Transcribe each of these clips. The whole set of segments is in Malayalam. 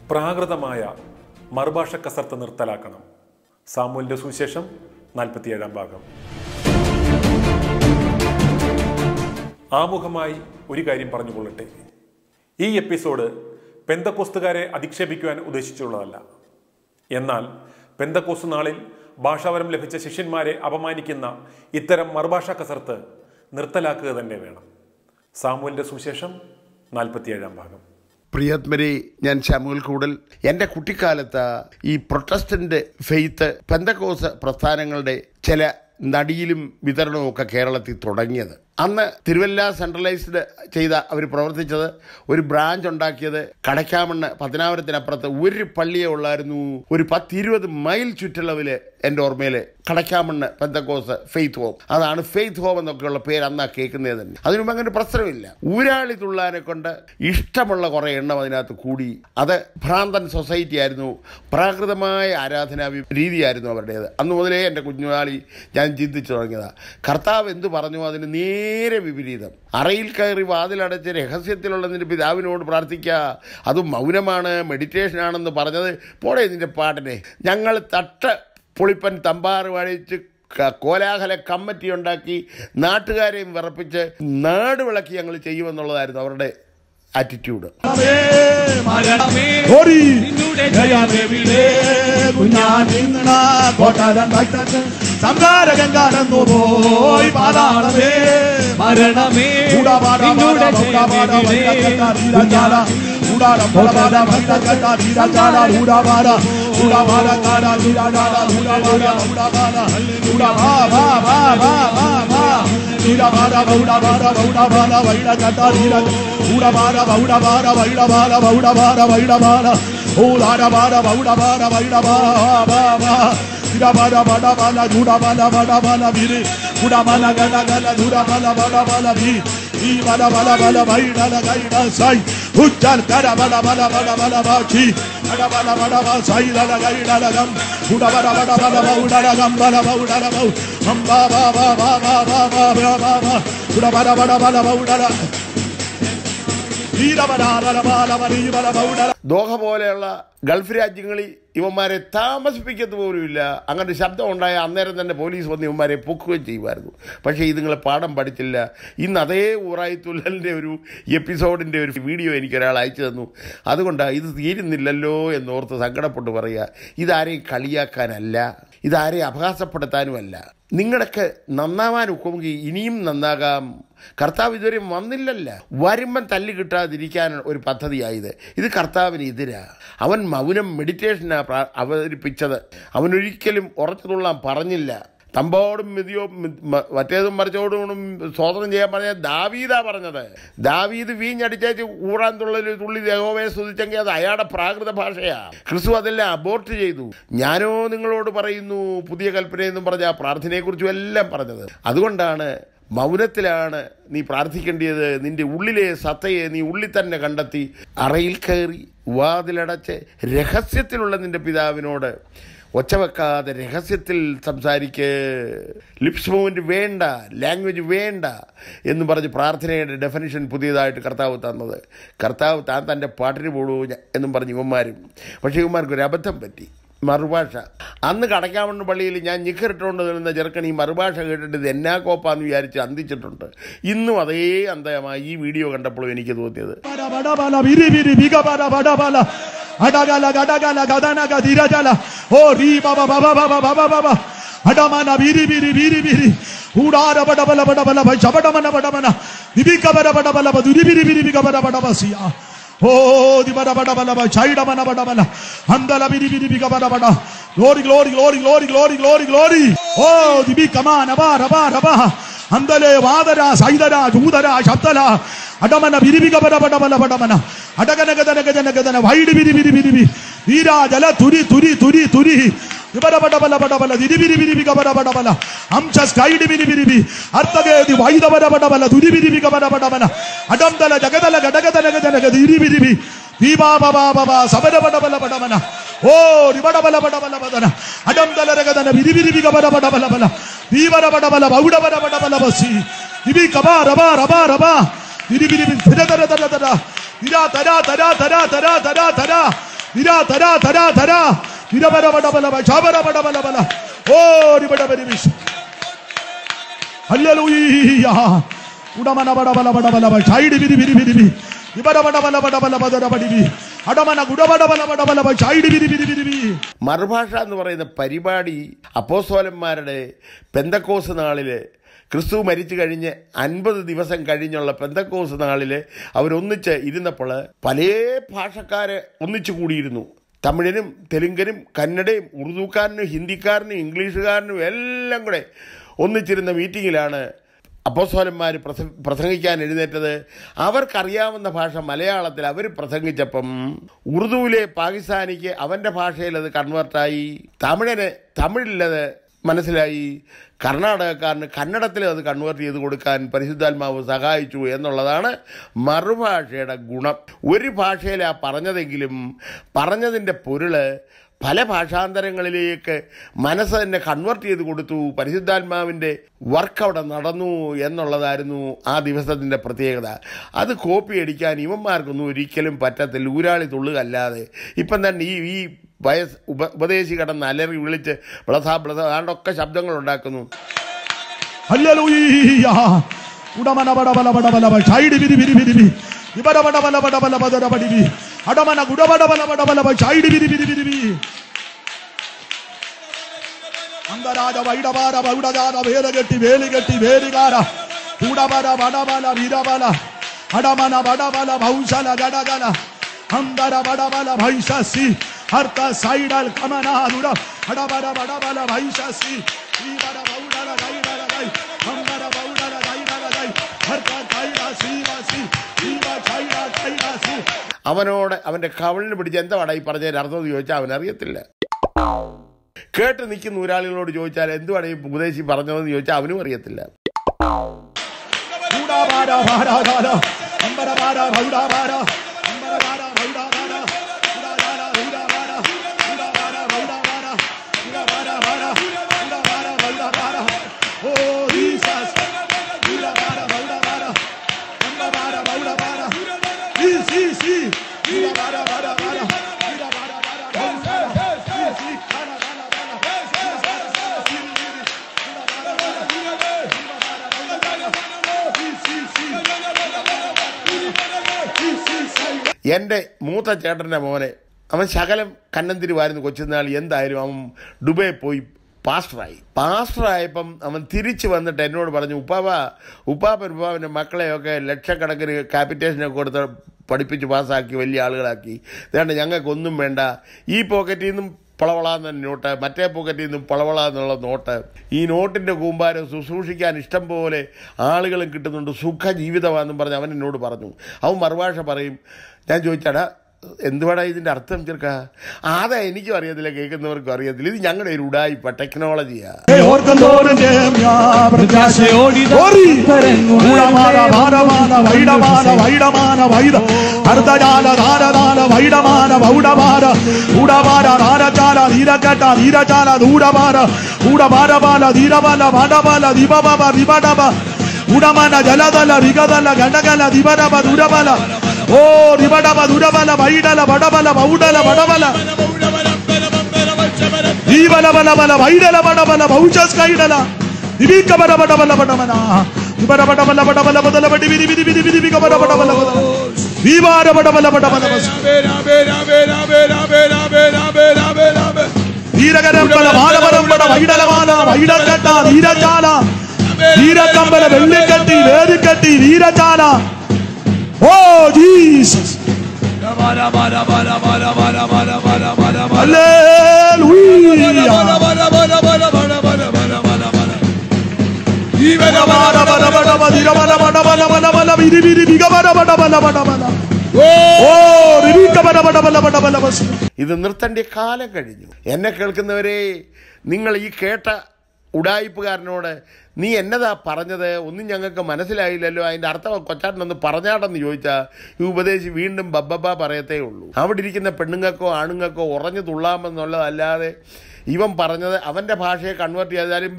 പ്രാകൃതമായ മറുഭാഷ കസർത്ത് നിർത്തലാക്കണം. സാമുവേലിന്റെ സുവിശേഷം 47 ഭാഗം. ആമുഖമായി ഒരു കാര്യം പറഞ്ഞുകൊള്ളട്ടെ. ഈ എപ്പിസോഡ് പെന്തക്കോസ്തുകാരെ അധിക്ഷേപിക്കുവാൻ ഉദ്ദേശിച്ചുള്ളതല്ല. എന്നാൽ പെന്തക്കോസ്തു നാളിൽ ഭാഷാവരം ലഭിച്ച ശിഷ്യന്മാരെ അപമാനിക്കുന്ന ഇത്തരം മറുഭാഷ കസർത്ത് നിർത്തലാക്കുക തന്നെ വേണം. സാമുവേലിന്റെ സുവിശേഷം 47 ഭാഗം. പ്രിയത്മരെ, ഞാൻ ശമുവേൽ കൂടൽ. എൻ്റെ കുട്ടിക്കാലത്ത് ഈ പ്രൊട്ടസ്റ്റന്റ് ഫെയ്ത്ത് പെന്തക്കോസ് പ്രസ്ഥാനങ്ങളുടെ ചില നടിയിലും വിതരണവും ഒക്കെ കേരളത്തിൽ തുടങ്ങിയത്. അന്ന് തിരുവല്ല സെൻട്രലൈസ്ഡ് ചെയ്ത അവർ പ്രവർത്തിച്ചത് ഒരു ബ്രാഞ്ച് ഉണ്ടാക്കിയത് കടയ്ക്കാമണ്ണ് പത്തനാപുരത്തിനപ്പുറത്ത് ഒരു പള്ളിയെ ഉള്ളായിരുന്നു. ഒരു 10-20 മൈൽ ചുറ്റളവിൽ എൻ്റെ ഓർമ്മയിൽ കടയ്ക്കാമണ്ണ് പെന്തക്കോസ് ഫെയ്ത്ത് ഹോം. അതാണ് ഫെയ്ത്ത് ഹോം എന്നൊക്കെയുള്ള പേര് അന്നാ കേൾക്കുന്നത് തന്നെ. അതിനുമ്പ് അങ്ങനെ പ്രശ്നമില്ല. ഊരാളി തുള്ളാനെ കൊണ്ട് ഇഷ്ടമുള്ള കുറേ എണ്ണം അതിനകത്ത് കൂടി. അത് ഭ്രാന്തൻ സൊസൈറ്റി ആയിരുന്നു. പ്രാകൃതമായ ആരാധനാ രീതിയായിരുന്നു അവരുടേത്. അന്ന് മുതലേ എൻ്റെ കുഞ്ഞുനാളി ഞാൻ ചിന്തിച്ചു തുടങ്ങിയതാണ്. കർത്താവ് എന്ത് പറഞ്ഞു അതിന് നേരെ വിപരീതം. അറയിൽ കയറി വാതിലടച്ച് രഹസ്യത്തിലുള്ള നിന്റെ പിതാവിനോട് പ്രാർത്ഥിക്കുക, അത് മൗനമാണ്, മെഡിറ്റേഷനാണെന്ന് പറഞ്ഞത് പോടെ നിന്റെ പാട്ടിനെ. ഞങ്ങൾ പൊളിപ്പൻ തമ്പാറ് വഴിച്ച് കോലാഹല കമ്മിറ്റി ഉണ്ടാക്കി നാട്ടുകാരെയും വിറപ്പിച്ച് നാട് വിളക്കി ഞങ്ങൾ ചെയ്യുമെന്നുള്ളതായിരുന്നു അവരുടെ ആറ്റിറ്റ്യൂഡ്. ദോഹ പോലെയുള്ള ഗൾഫ് രാജ്യങ്ങളിൽ ഇവന്മാരെ താമസിപ്പിക്കത്ത് പോലുമില്ല. അങ്ങനെ ശബ്ദം ഉണ്ടായ അന്നേരം തന്നെ പോലീസ് വന്ന് ഇവന്മാരെ പൊക്കുകയും ചെയ്യുമായിരുന്നു. പക്ഷേ ഇതുങ്ങളെ പാഠം പഠിച്ചില്ല. ഇന്ന് അതേ ഊറായി തുള്ളലിൻ്റെ ഒരു എപ്പിസോഡിൻ്റെ ഒരു വീഡിയോ എനിക്കൊരാൾ അയച്ചു തന്നു. അതുകൊണ്ടാണ് ഇത് തീരുന്നില്ലല്ലോ എന്നോർത്ത് സങ്കടപ്പെട്ട് പറയുക. ഇതാരെയും കളിയാക്കാനല്ല, ഇതാരെയും അപഹാസപ്പെടുത്താനുമല്ല. നിങ്ങളൊക്കെ നന്നാവാൻ ഒക്കുമെങ്കിൽ ഇനിയും നന്നാകാം. കർത്താവ് ഇതുവരെ വന്നില്ലല്ല. വരുമ്പം തല്ലി കിട്ടാതിരിക്കാൻ ഒരു പദ്ധതിയായത്. ഇത് കർത്താവിന് എതിരാ. അവൻ മൗനം മെഡിറ്റേഷനാണ് അവതരിപ്പിച്ചത്. അവനൊരിക്കലും ഉറച്ചു തുള്ളാൻ പറഞ്ഞില്ല. തമ്പോടും മിതിയോ മറ്റേതും മറിച്ചോടും സ്തോത്രം ചെയ്യാൻ പറഞ്ഞ ദാവീദാ പറഞ്ഞത്. ദാവീദ് വീഞ്ഞടിച്ചേച്ച് ഊറാൻ തുള്ളി യഹോവയെ സ്തുതിച്ചെങ്കിൽ അത് അയാളുടെ പ്രാകൃത ഭാഷയാ. ക്രിസ്തു അതെല്ലാം അബോർട്ട് ചെയ്തു. ഞാനോ നിങ്ങളോട് പറയുന്നു പുതിയ കൽപ്പനയെന്നും പറഞ്ഞ ആ പ്രാർത്ഥനയെക്കുറിച്ചും എല്ലാം പറഞ്ഞത്. അതുകൊണ്ടാണ് മൗനത്തിലാണ് നീ പ്രാർത്ഥിക്കേണ്ടത്. നിന്റെ ഉള്ളിലെ സത്തയെ നീ ഉള്ളിൽ തന്നെ കണ്ടെത്തി അറയിൽ കയറി വാതിലടച്ച് രഹസ്യത്തിലുള്ള നിന്റെ പിതാവിനോട് ഒച്ച വെക്കാതെ രഹസ്യത്തിൽ സംസാരിക്ക്. ലിപ്സ് മൂവ്മെൻറ്റ് വേണ്ട, ലാംഗ്വേജ് വേണ്ട എന്ന് പറഞ്ഞ് പ്രാർത്ഥനയുടെ ഡെഫിനിഷൻ പുതിയതായിട്ട് കർത്താവ് തന്നത്. കർത്താവ് താൻ തൻ്റെ പാട്ടിന് പോടൂ എന്നും പറഞ്ഞ് ഇവന്മാരും. പക്ഷേ ഇവന്മാർക്കൊരു അബദ്ധം പറ്റി. മറുഭാഷ. അന്ന് കടയ്ക്കാമണ്ണ് പള്ളിയിൽ ഞാൻ ഞിക്കറിട്ടുകൊണ്ട് നിന്ന ചെറുക്കൻ ഈ മറുഭാഷ കേട്ടിട്ട് ഇത് എന്നാ കോപ്പാന്ന് വിചാരിച്ച് അന്തിച്ചിട്ടുണ്ട്. ഇന്നും അതേ അന്തയമായി ഈ വീഡിയോ കണ്ടപ്പോഴും എനിക്ക് തോന്നിയത്. Oh, di bada bada bada bada, chaida bada bada bada, andala bidi bidi bika bada bada, glory glory glory glory glory glory glory. Oh, di bika mana bara bara bara, andale vadara saidara judara shabdala, adamana bidi bika bada bada bada bada bada, adagana gadana gadana gadana, vaidi bidi bidi bidi bidi, vira jala turi turi turi turi. Bada bada bada bada bada, di bidi bidi bika bada bada bada, amcha sky di bidi bidi bidi, artage di vaida bada bada bada, di bidi bika bada bada bada, adam dala jagadala gadagala gadana di bidi bidi bidi, viva baba baba, sabada bada bada bada bada, oh di bada bada bada bada bada, adam dala gadana bidi bidi bika bada bada bada bada, viva bada bada bauda bada bada bada basi, di bika bada raba raba raba, di bidi bidi tada tada tada tada, tada tada tada tada tada tada tada. Vira തരാ തരാ തരാ വിരവരവടബലവ ശബരവടബലബല ഓ രിബടബരിവിഷ് ഹല്ലേലൂയ ഉടമനബടബലബടബലവ ഷൈഡി വിരി വിരി വിരി ഇബരവടബലബടബലബദരബടിവി അടമന ഗുഡബടബലബടബലവ ഷൈഡി വിരി വിരി വിരി. മറുഭാഷ എന്ന് പറയുന്ന പരിപാടി അപ്പോസ്തലന്മാരുടെ പെന്തക്കോസ് നാളില് ക്രിസ്തു മരിച്ചു കഴിഞ്ഞ് 50 ദിവസം കഴിഞ്ഞുള്ള പെന്തക്കോസ് നാളില് അവരൊന്നിച്ച് ഇരുന്നപ്പോൾ പല ഭാഷക്കാര് ഒന്നിച്ചു കൂടിയിരുന്നു. തമിഴനും തെലുങ്കനും കന്നഡയും ഉറുദുക്കാരനും ഹിന്ദിക്കാരനും ഇംഗ്ലീഷുകാരനും എല്ലാം കൂടെ ഒന്നിച്ചിരുന്ന മീറ്റിങ്ങിലാണ് അപ്പോസ്തലന്മാർ പ്രസംഗിക്കാൻ എഴുന്നേറ്റത്. അവർക്കറിയാവുന്ന ഭാഷ മലയാളത്തിൽ അവർ പ്രസംഗിച്ചപ്പം ഉറുദുവിലെ പാകിസ്ഥാനിക്ക് അവൻ്റെ ഭാഷയിൽ അത് കൺവേർട്ടായി, തമിഴന് തമിഴിലത് മനസ്സിലായി, കർണാടകക്കാരന് കന്നഡത്തിൽ അത് കൺവേർട്ട് ചെയ്ത് കൊടുക്കാൻ പരിശുദ്ധാത്മാവ് സഹായിച്ചു എന്നുള്ളതാണ് മറുഭാഷയുടെ ഗുണം. ഒരു ഭാഷയിലാണ് പറഞ്ഞതെങ്കിലും പറഞ്ഞതിൻ്റെ പൊരുള് പല ഭാഷാന്തരങ്ങളിലേക്ക് മനസ്സ് തന്നെ കൺവേർട്ട് ചെയ്ത് കൊടുത്തു. പരിശുദ്ധാത്മാവിൻ്റെ വർക്ക് അവിടെ നടന്നു എന്നുള്ളതായിരുന്നു ആ ദിവസത്തിൻ്റെ പ്രത്യേകത. അത് കോപ്പി അടിക്കാൻ ഇവന്മാർക്കൊന്നും ഒരിക്കലും പറ്റത്തില്ല, ഊരാളി തുള്ളുകല്ലാതെ. ഇപ്പം തന്നെ ഈ ഉപദേശി കടന്ന് അലറി വിളിച്ച് ബ്ലസാ ബ്ലസാ ആണ്ടൊക്കെ ശബ്ദങ്ങൾ ഉണ്ടാക്കുന്നു. ഹല്ലേലൂയ ഉടമനബടബലബടബലവ ഷൈഡി വിരി വിരി വിരി ഇബരവടബലബടബലബദരബടിവി അടമന ഗുഡബടബലബടബലവ ഷൈഡി വിരി വിരി വിരി അന്തരാജ വൈഡബാര വൗഡജാന വേലകെട്ടി വേലികെട്ടി വേലികാര കൂടബല വടബല വീരബല അടമന വടബല ഭൗശല ഗടഗല അന്തര വടബല ഭൈഷസി ഹർത്ത സൈഡൽ കമനാദുര അടബല വടബല ഭൈഷസി ശ്രീവര വൗഡല ഗൈഡല ഗൈ അന്തര വൗഡല ഗൈഡല ഗൈ ഹർത്ത സൈഡസി വസി ശ്രീവ സൈഡ സൈഡസി. അവനോട് അവൻ്റെ കവളിന് പിടിച്ച് എന്താണ് ഈ പറഞ്ഞതിൻ്റെ അർത്ഥം ചോദിച്ചാൽ അവനറിയത്തില്ല. കേട്ട് നിൽക്കുന്ന ഊരാളികളോട് ചോദിച്ചാൽ എന്തുവാണ് ഈ ഉപദേശി പറഞ്ഞതെന്ന് ചോദിച്ചാൽ അവനും അറിയത്തില്ല. എൻ്റെ മൂത്ത ചേട്ടൻ്റെ മോനെ അവൻ ശകലം കന്നന്തിരിവായിരുന്നു കൊച്ചുനാൾ. എന്തായാലും അവൻ ദുബൈ പോയി പാസ്റ്ററായപ്പം അവൻ തിരിച്ച് വന്നിട്ട് എന്നോട് പറഞ്ഞു, ഉപ്പാപ്പൻ്റെ മക്കളെയൊക്കെ ലക്ഷക്കണക്കിന് ക്യാപിറ്റേഷനൊക്കെ കൊടുത്ത് പഠിപ്പിച്ച് പാസ്സാക്കി വലിയ ആളുകളാക്കി. അതുകൊണ്ട് ഞങ്ങൾക്കൊന്നും വേണ്ട, ഈ പോക്കറ്റിൽ നിന്നും പളവളാന്ന നോട്ട്, മറ്റേ പോക്കറ്റിൽ നിന്നും പളവളാന്നുള്ള നോട്ട്, ഈ നോട്ടിൻ്റെ കൂമ്പാരം ശുശ്രൂഷിക്കാൻ ഇഷ്ടം പോലെ ആളുകളും കിട്ടുന്നുണ്ട്, സുഖ ജീവിതമാണെന്നും പറഞ്ഞ് അവൻ എന്നോട് പറഞ്ഞു. അവൻ മറുഭാഷ പറയും. ഞാൻ ചോദിച്ചാടാ എന്തുവാടാ ഇതിൻ്റെ അർത്ഥം ചെറുക്ക? അതാ എനിക്കും അറിയത്തില്ല, കേൾക്കുന്നവർക്കും അറിയത്തില്ല. ഇത് ഞങ്ങളുടെ ഒരു ഉടായിപ്പ ടെക്നോളജിയാ. ഉടമന ജലതല വിഗതല ഗടകല ദിബരബ ദുരബല ഓ ദിബടബ ദുരബല വൈഡല വടബല വൗഡല വടബല ദീബലബലബല വൈഡല വടബല വൗചസ് കൈഡല ദിബികബടബടബല വടമന ദിബടബടബല വടബല ബദല വടി വിരി വിരി വിരി വിരി വികബടബടബല ബദല ദീബാരബടബല വടബല വീരകരംബല ബാലവരംബട വൈഡലവാന വൈഡകട്ട വീരജാല വീരകമ്പല വെള്ളിക്കട്ടി വേദിക്കട്ടി വീരജാല ഓ ജീസസ് ഇത് നിർത്തേണ്ട കാലം കഴിഞ്ഞു. എന്നെ കേൾക്കുന്നവരെ, നിങ്ങൾ ഈ കേട്ട ഉടായിപ്പുകാരനോട് നീ എന്നതാ പറഞ്ഞത്, ഒന്നും ഞങ്ങൾക്ക് മനസ്സിലായില്ലല്ലോ, അതിൻ്റെ അർത്ഥം കൊച്ചാട്ടനൊന്ന് പറഞ്ഞാട്ടെന്ന് ചോദിച്ചാൽ ഈ ഉപദേശി വീണ്ടും ബബ്ബബ പറയത്തേ ഉള്ളൂ. അവിടെ ഇരിക്കുന്ന പെണ്ണുങ്ങൾക്കോ ആണുങ്ങൾക്കോ ഉറഞ്ഞു തുള്ളാമെന്നുള്ളതല്ലാതെ ഇവൻ പറഞ്ഞത് അവൻ്റെ ഭാഷയെ കൺവേർട്ട് ചെയ്താലും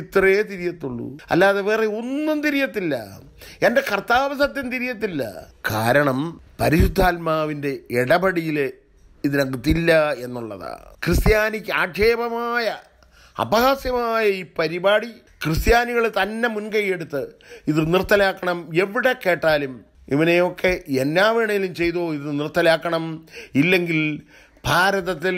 ഇത്രേ തിരിയത്തുള്ളൂ, അല്ലാതെ വേറെ ഒന്നും തിരിയത്തില്ല. എൻ്റെ കർത്താവ് സത്യം തിരിയത്തില്ല. കാരണം പരിശുദ്ധാത്മാവിൻ്റെ ഇടപെടിയില് ഇതിനകത്തില്ല എന്നുള്ളതാണ്. ക്രിസ്ത്യാനിക്ക് ആക്ഷേപമായ അപഹാസ്യമായ ഈ പരിപാടി ക്രിസ്ത്യാനികൾ തന്നെ മുൻകൈയെടുത്ത് ഇത് നിർത്തലാക്കണം. എവിടെ കേട്ടാലും ഇവനെയൊക്കെ എന്നാ വേണേലും ചെയ്തോ, ഇത് നിർത്തലാക്കണം, ഇല്ലെങ്കിൽ ഭാരതത്തിൽ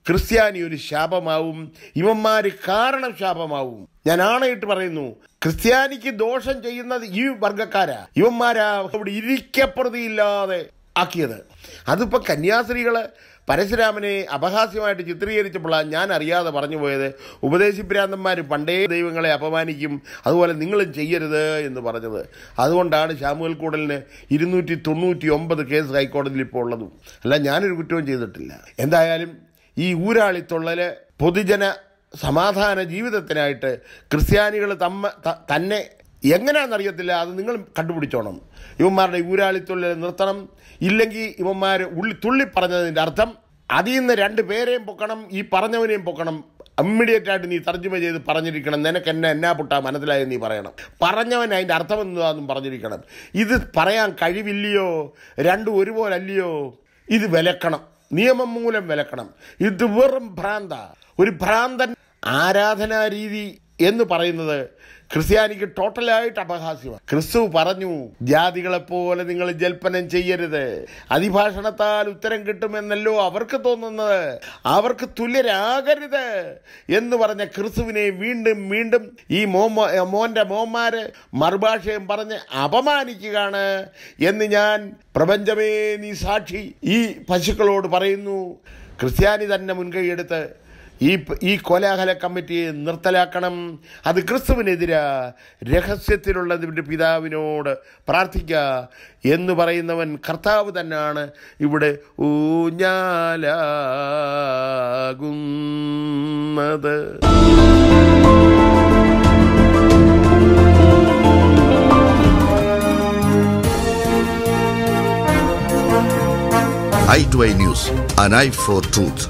ക്രിസ്ത്യാനി ഒരു ശാപമാവും, ഇവന്മാർ കാരണം ശാപമാവും. ഞാൻ ആണയിട്ട് പറയുന്നു, ക്രിസ്ത്യാനിക്ക് ദോഷം ചെയ്യുന്നത് ഈ വർഗക്കാരാ. ഇവന്മാരാ ഇവിടെ ഇരിക്കപ്രതിയില്ലാതെ ആക്കിയത്. അതിപ്പോൾ കന്യാസ്ത്രീകള് പരശുരാമനെ അപഹാസ്യമായിട്ട് ചിത്രീകരിച്ചപ്പോഴാണ് ഞാൻ അറിയാതെ പറഞ്ഞു പോയത്. ഉപദേശിഭ്രാന്തന്മാർ പണ്ടേ ദൈവങ്ങളെ അപമാനിക്കും, അതുപോലെ നിങ്ങളും ചെയ്യരുത് എന്ന് പറഞ്ഞത്. അതുകൊണ്ടാണ് ശാമുവേൽ കൂടലിന് 299 കേസ് ഹൈക്കോടതിയിൽ ഇപ്പോൾ ഉള്ളതും. അല്ല, ഞാനൊരു കുറ്റവും ചെയ്തിട്ടില്ല. എന്തായാലും ഈ ഊരാളിത്തുള്ളല് പൊതുജന സമാധാന ജീവിതത്തിനായിട്ട് ക്രിസ്ത്യാനികൾ തന്നെ എങ്ങനെയാണെന്നറിയത്തില്ല, അത് നിങ്ങൾ കണ്ടുപിടിച്ചോണം. ഇവന്മാരുടെ ഊരാളിത്തുള്ളൽ നിർത്തണം, ഇല്ലെങ്കിൽ ഇവന്മാർ തുള്ളി പറഞ്ഞതിൻ്റെ അർത്ഥം അതിൽ നിന്ന് 2 പേരെയും പൊക്കണം, ഈ പറഞ്ഞവനെയും പൊക്കണം. ഇമ്മീഡിയറ്റ് ആയിട്ട് നീ തർജ്ജമ ചെയ്ത് പറഞ്ഞിരിക്കണം, നിനക്ക് എന്നാ പൊട്ടാ മനസ്സിലായെന്ന് നീ പറയണം. പറഞ്ഞവൻ അതിൻ്റെ അർത്ഥം എന്താണെന്നും പറഞ്ഞിരിക്കണം. ഇത് പറയാൻ കഴിവില്ലയോ, രണ്ടും ഒരുപോലെ അല്ലയോ, ഇത് വിലക്കണം, നിയമം മൂലം വിലക്കണം. ഇത് വെറും ഭ്രാന്ത. ഒരു ഭ്രാന്തൻ ആരാധനാ രീതി എന്ന് പറയുന്നത് ക്രിസ്ത്യാനിക്ക് ടോട്ടലായിട്ട് അപഹാസ്യമാണ്. ക്രിസ്തു പറഞ്ഞു, ജാതികളെപ്പോലെ നിങ്ങൾ ജൽപ്പനം ചെയ്യരുത്, അതിഭാഷണത്താൽ ഉത്തരം കിട്ടുമെന്നല്ലോ അവർക്ക് തോന്നുന്നത്, അവർക്ക് തുല്യരാകരുത് എന്ന് പറഞ്ഞ ക്രിസ്തുവിനെ വീണ്ടും വീണ്ടും ഈ മോന്റെ മോന്മാര് മറുഭാഷയും പറഞ്ഞ് അപമാനിക്കുകയാണ് എന്ന് ഞാൻ പ്രപഞ്ചമേ നീ സാക്ഷി ഈ പശുക്കളോട് പറയുന്നു. ക്രിസ്ത്യാനി തന്നെ മുൻകൈയെടുത്ത് ഈ കോലാഹല കമ്മിറ്റിയെ നിർത്തലാക്കണം. അത് ക്രിസ്തുവിനെതിരാ. രഹസ്യത്തിലുള്ളതിൻ്റെ പിതാവിനോട് പ്രാർത്ഥിക്കുക എന്ന് പറയുന്നവൻ കർത്താവ് തന്നെയാണ് ഇവിടെ ഊഞ്ഞാലാകുന്നത്. i2i News, an eye for truth.